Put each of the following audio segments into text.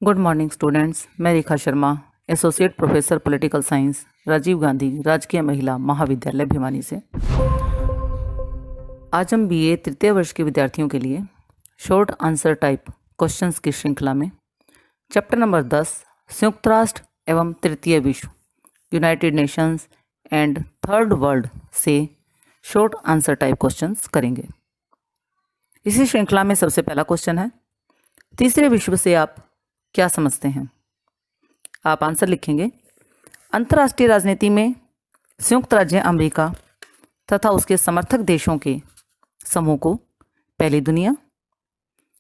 Good morning students. मैं Rekha Sharma, associate professor political science, Rajiv Gandhi Rajkiya Mahila महाविद्यालय भिवानी से। आज हम बीए तृतीय वर्ष के विद्यार्थियों के लिए शॉर्ट आंसर टाइप क्वेश्चंस की श्रृंखला में चैप्टर नंबर 10 संयुक्त राष्ट्र एवं तृतीय विश्व United Nations and third world से शॉर्ट आंसर टाइप क्वेश्चंस करेंगे। इसी श्रृंखला में सबसे पहला क्वेश्चन है, तीसरे विश्व से आप क्या समझते हैं? आप आंसर लिखेंगे। अंतर्राष्ट्रीय राजनीति में संयुक्त राज्य अमेरिका तथा उसके समर्थक देशों के समूह को पहली दुनिया,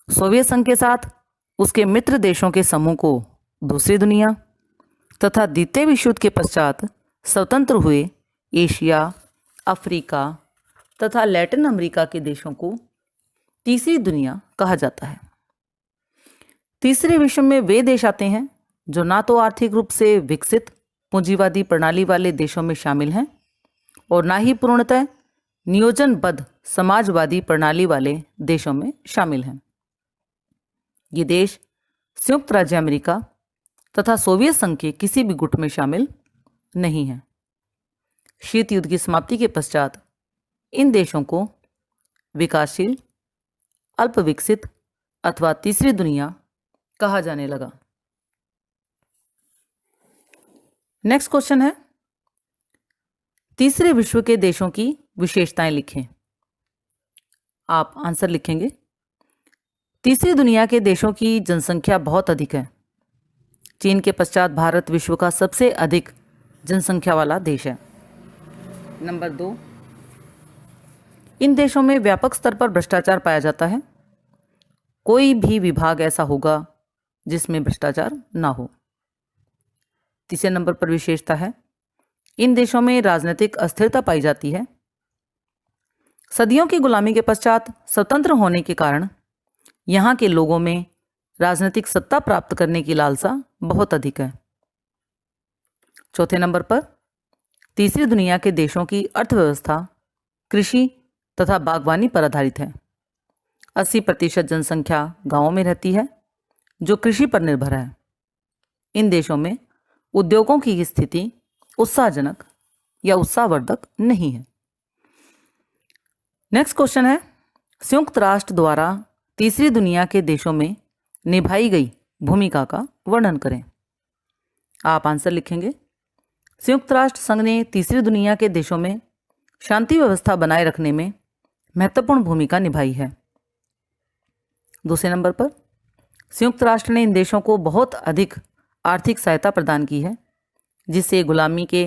सोवियत संघ के साथ उसके मित्र देशों के समूह को दूसरी दुनिया तथा द्वितीय विश्व युद्ध के पश्चात स्वतंत्र हुए एशिया, अफ्रीका तथा लैटिन अमेरिका के देशों को तीसरी दुनिया कहा जाता है। तीसरे विश्व में वे देश आते हैं जो ना तो आर्थिक रूप से विकसित पूंजीवादी प्रणाली वाले देशों में शामिल हैं और ना ही पूर्णतः नियोजनबद्ध समाजवादी प्रणाली वाले देशों में शामिल हैं। ये देश संयुक्त राज्य अमेरिका तथा सोवियत संघ के किसी भी गुट में शामिल नहीं हैं। शीत युद्ध की समाप्ति के पश्चात इन देशों को विकासशील, अल्प विकसित अथवा तीसरी दुनिया कहा जाने लगा। नेक्स्ट क्वेश्चन है, तीसरे विश्व के देशों की विशेषताएं लिखें। आप आंसर लिखेंगे। तीसरी दुनिया के देशों की जनसंख्या बहुत अधिक है। चीन के पश्चात भारत विश्व का सबसे अधिक जनसंख्या वाला देश है। नंबर 2, इन देशों में व्यापक स्तर पर भ्रष्टाचार पाया जाता है। कोई भी विभाग ऐसा होगा जिसमें भ्रष्टाचार ना हो। तीसरे नंबर पर विशेषता है, इन देशों में राजनीतिक अस्थिरता पाई जाती है। सदियों की गुलामी के पश्चात स्वतंत्र होने के कारण यहाँ के लोगों में राजनीतिक सत्ता प्राप्त करने की लालसा बहुत अधिक है। चौथे नंबर पर, तीसरी दुनिया के देशों की अर्थव्यवस्था कृषि तथा बागवानी पर आधारित है। 80% जनसंख्या गांवों में रहती है जो कृषि पर निर्भर है। इन देशों में उद्योगों की स्थिति उत्साहजनक या उत्साहवर्धक नहीं है। नेक्स्ट क्वेश्चन है, संयुक्त राष्ट्र द्वारा तीसरी दुनिया के देशों में निभाई गई भूमिका का वर्णन करें। आप आंसर लिखेंगे। संयुक्त राष्ट्र संघ ने तीसरी दुनिया के देशों में शांति व्यवस्था बनाए रखने में महत्वपूर्ण भूमिका निभाई है। दूसरे नंबर पर, संयुक्त राष्ट्र ने इन देशों को बहुत अधिक आर्थिक सहायता प्रदान की है जिससे गुलामी के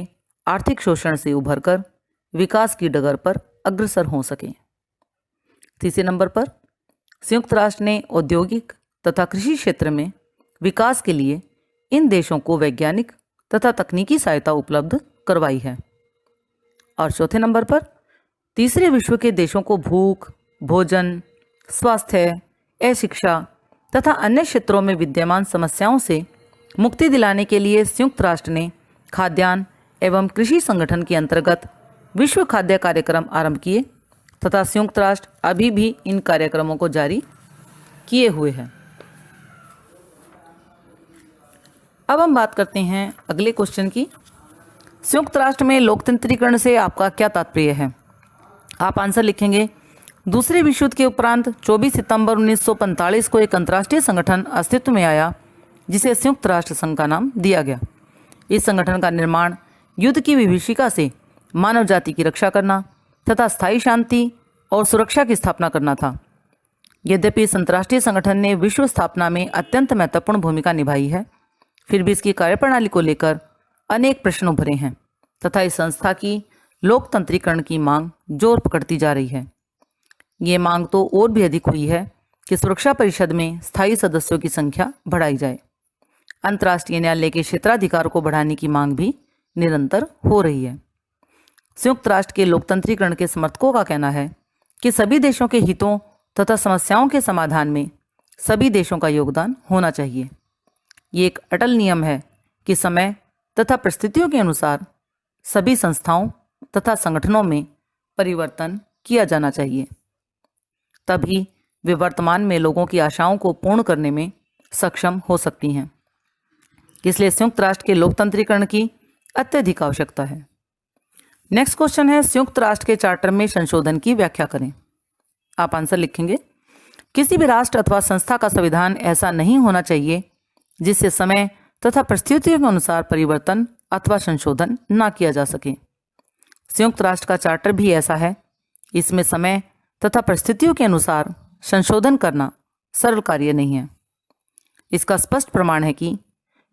आर्थिक शोषण से उभरकर विकास की डगर पर अग्रसर हो सके। तीसरे नंबर पर, संयुक्त राष्ट्र ने औद्योगिक तथा कृषि क्षेत्र में विकास के लिए इन देशों को वैज्ञानिक तथा तकनीकी सहायता उपलब्ध करवाई है। और चौथे नंबर पर, तीसरे विश्व के देशों को भूख, भोजन, स्वास्थ्य, शिक्षा तथा अन्य क्षेत्रों में विद्यमान समस्याओं से मुक्ति दिलाने के लिए संयुक्त राष्ट्र ने खाद्यान्न एवं कृषि संगठन के अंतर्गत विश्व खाद्य कार्यक्रम आरंभ किए तथा संयुक्त राष्ट्र अभी भी इन कार्यक्रमों को जारी किए हुए हैं। अब हम बात करते हैं अगले क्वेश्चन की। संयुक्त राष्ट्र में लोकतंत्रीकरण से आपका क्या तात्पर्य है? आप आंसर लिखेंगे। दूसरे विश्व युद्ध के उपरांत 24 सितंबर 1945 को एक अंतर्राष्ट्रीय संगठन अस्तित्व में आया जिसे संयुक्त राष्ट्र संघ का नाम दिया गया। इस संगठन का निर्माण युद्ध की विभीषिका से मानव जाति की रक्षा करना तथा स्थायी शांति और सुरक्षा की स्थापना करना था। यद्यपि इस अंतर्राष्ट्रीय संगठन ने विश्व स्थापना में अत्यंत महत्वपूर्ण भूमिका निभाई है, फिर भी इसकी कार्यप्रणाली को लेकर अनेक प्रश्न उभरे हैं तथा इस संस्था की लोकतंत्रीकरण की मांग जोर पकड़ती जा रही है। ये मांग तो और भी अधिक हुई है कि सुरक्षा परिषद में स्थायी सदस्यों की संख्या बढ़ाई जाए। अंतर्राष्ट्रीय न्यायालय के क्षेत्राधिकार को बढ़ाने की मांग भी निरंतर हो रही है। संयुक्त राष्ट्र के लोकतंत्रीकरण के समर्थकों का कहना है कि सभी देशों के हितों तथा समस्याओं के समाधान में सभी देशों का योगदान होना चाहिए। ये एक अटल नियम है कि समय तथा परिस्थितियों के अनुसार सभी संस्थाओं तथा संगठनों में परिवर्तन किया जाना चाहिए, तभी वे वर्तमान में लोगों की आशाओं को पूर्ण करने में सक्षम हो सकती हैं। इसलिए संयुक्त राष्ट्र के लोकतंत्रीकरण की अत्यधिक आवश्यकता है। नेक्स्ट क्वेश्चन है, संयुक्त राष्ट्र के चार्टर में संशोधन की व्याख्या करें। आप आंसर लिखेंगे, किसी भी राष्ट्र अथवा संस्था का संविधान ऐसा नहीं होना चाहिए जिससे समय तथा परिस्थितियों के अनुसार परिवर्तन अथवा संशोधन ना किया जा सके। संयुक्त राष्ट्र का चार्टर भी ऐसा है। इसमें समय तथा परिस्थितियों के अनुसार संशोधन करना सरल कार्य नहीं है। इसका स्पष्ट प्रमाण है कि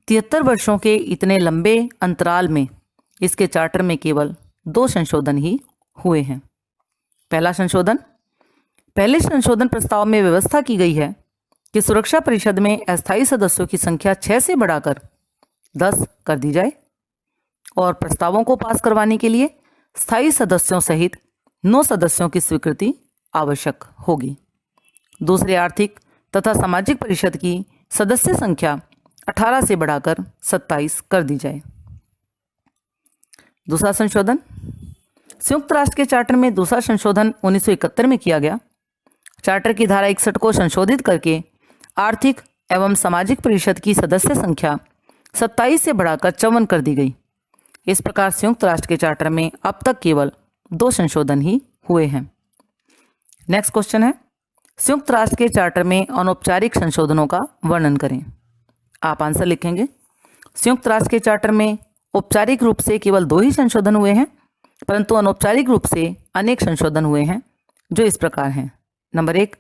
73 वर्षों के इतने लंबे अंतराल में इसके चार्टर में केवल 2 संशोधन ही हुए हैं। पहले संशोधन प्रस्ताव में व्यवस्था की गई है कि सुरक्षा परिषद में अस्थायी सदस्यों की संख्या 6 से बढ़ाकर 10 कर दी जाए और प्रस्तावों को पास करवाने के लिए स्थायी सदस्यों सहित 9 सदस्यों की स्वीकृति आवश्यक होगी। दूसरे आर्थिक तथा सामाजिक परिषद की सदस्य संख्या 18 से बढ़ाकर 27 कर दी जाए। दूसरा संशोधन, संयुक्त राष्ट्र के चार्टर में दूसरा संशोधन 1971 में किया गया। चार्टर की धारा 61 को संशोधित करके आर्थिक एवं सामाजिक परिषद की सदस्य संख्या 27 से बढ़ाकर 54 कर दी गई। इस प्रकार संयुक्त राष्ट्र के चार्टर में अब तक केवल 2 संशोधन ही हुए हैं। नेक्स्ट क्वेश्चन है, संयुक्त राष्ट्र के चार्टर में अनौपचारिक संशोधनों का वर्णन करें। आप आंसर लिखेंगे, संयुक्त राष्ट्र के चार्टर में औपचारिक रूप से केवल 2 ही संशोधन हुए हैं, परंतु अनौपचारिक रूप से अनेक संशोधन हुए हैं, जो इस प्रकार हैं। नंबर 1,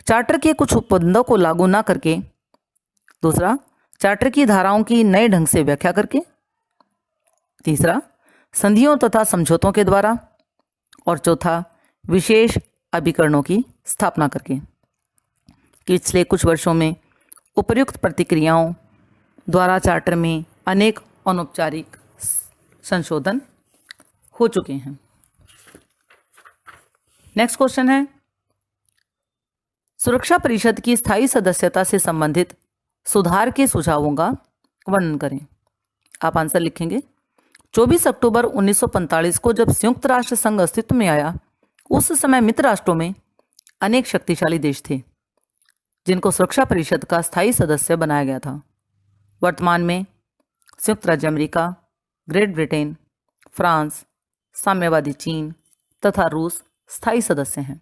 चार्टर के कुछ उपबंधों को लागू ना करके। दूसरा, चार्टर की धाराओं की नए ढंग से व्याख्या करके। तीसरा, संधियों तथा समझौतों के द्वारा। और चौथा, विशेष अभिकरणों की स्थापना करके। पिछले कुछ वर्षों में उपर्युक्त प्रतिक्रियाओं द्वारा चार्टर में अनेक अनौपचारिक संशोधन हो चुके हैं। नेक्स्ट क्वेश्चन है, सुरक्षा परिषद की स्थायी सदस्यता से संबंधित सुधार के सुझावों का वर्णन करें। आप आंसर लिखेंगे, 24 अक्टूबर 1945 को जब संयुक्त राष्ट्र संघ अस्तित्व में आया, उस समय मित्र राष्ट्रों में अनेक शक्तिशाली देश थे जिनको सुरक्षा परिषद का स्थायी सदस्य बनाया गया था। वर्तमान में संयुक्त राज्य अमेरिका, ग्रेट ब्रिटेन, फ्रांस, साम्यवादी चीन तथा रूस स्थायी सदस्य हैं।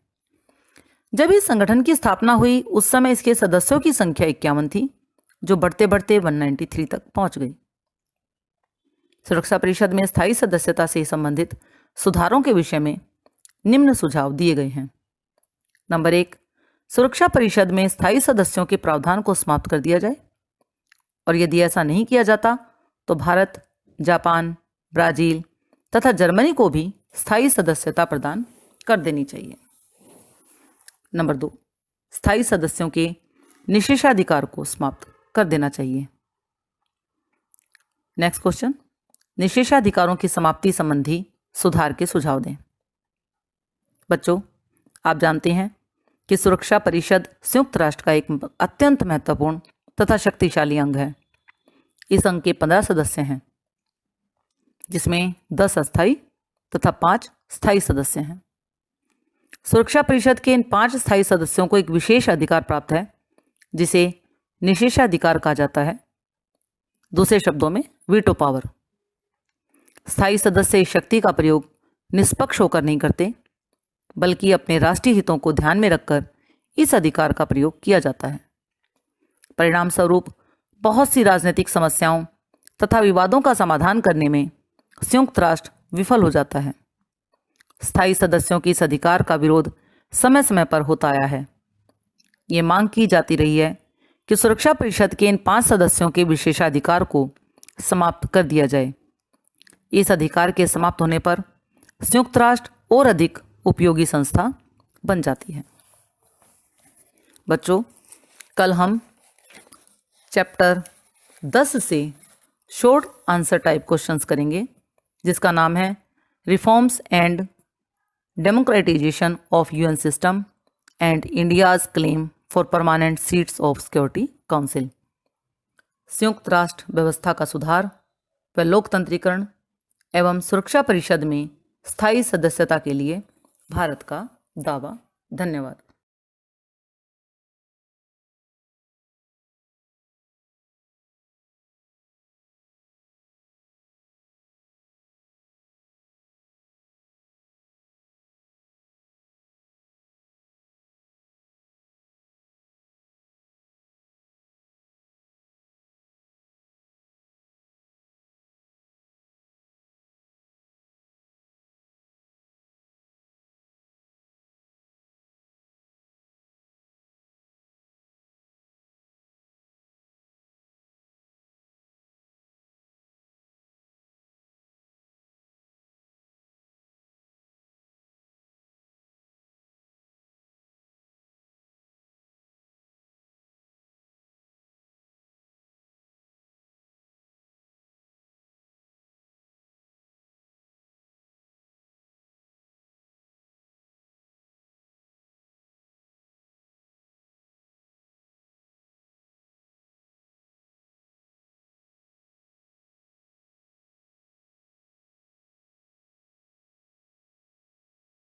जब इस संगठन की स्थापना हुई उस समय इसके सदस्यों की संख्या 51 थी, जो बढ़ते बढ़ते 193 तक पहुंच गई। सुरक्षा परिषद में स्थायी सदस्यता से संबंधित सुधारों के विषय में निम्न सुझाव दिए गए हैं। नंबर 1, सुरक्षा परिषद में स्थायी सदस्यों के प्रावधान को समाप्त कर दिया जाए, और यदि ऐसा नहीं किया जाता तो भारत, जापान, ब्राजील तथा जर्मनी को भी स्थायी सदस्यता प्रदान कर देनी चाहिए। नंबर 2, स्थायी सदस्यों के निषेधाधिकार को समाप्त कर देना चाहिए। नेक्स्ट क्वेश्चन, निषेधाधिकारों की समाप्ति संबंधी सुधार के सुझाव दें। बच्चों, आप जानते हैं कि सुरक्षा परिषद संयुक्त राष्ट्र का एक अत्यंत महत्वपूर्ण तथा शक्तिशाली अंग है। इस अंग के 15 सदस्य हैं, जिसमें 10 अस्थायी तथा 5 स्थायी सदस्य हैं। सुरक्षा परिषद के इन 5 स्थायी सदस्यों को एक विशेष अधिकार प्राप्त है, जिसे निषेधाधिकार कहा जाता है। दूसरे शब्दों में वीटो पावर। स्थायी सदस्य इस शक्ति का प्रयोग निष्पक्ष होकर नहीं करते, बल्कि अपने राष्ट्रीय हितों को ध्यान में रखकर इस अधिकार का प्रयोग किया जाता है। परिणाम स्वरूप बहुत सी राजनीतिक समस्याओं तथा विवादों का समाधान करने में संयुक्त राष्ट्र विफल हो जाता है। स्थायी सदस्यों के इस अधिकार का विरोध समय समय पर होता आया है। ये मांग की जाती रही है कि सुरक्षा परिषद के इन 5 सदस्यों के विशेषाधिकार को समाप्त कर दिया जाए। इस अधिकार के समाप्त होने पर संयुक्त राष्ट्र और अधिक उपयोगी संस्था बन जाती है। बच्चों, कल हम चैप्टर 10 से शॉर्ट आंसर टाइप क्वेश्चंस करेंगे, जिसका नाम है reforms and democratisation of UN system and India's claim for permanent seats of security council. संयुक्त राष्ट्र व्यवस्था का सुधार व लोकतंत्रीकरण एवं सुरक्षा परिषद में स्थायी सदस्यता के लिए भारत का दावा। धन्यवाद।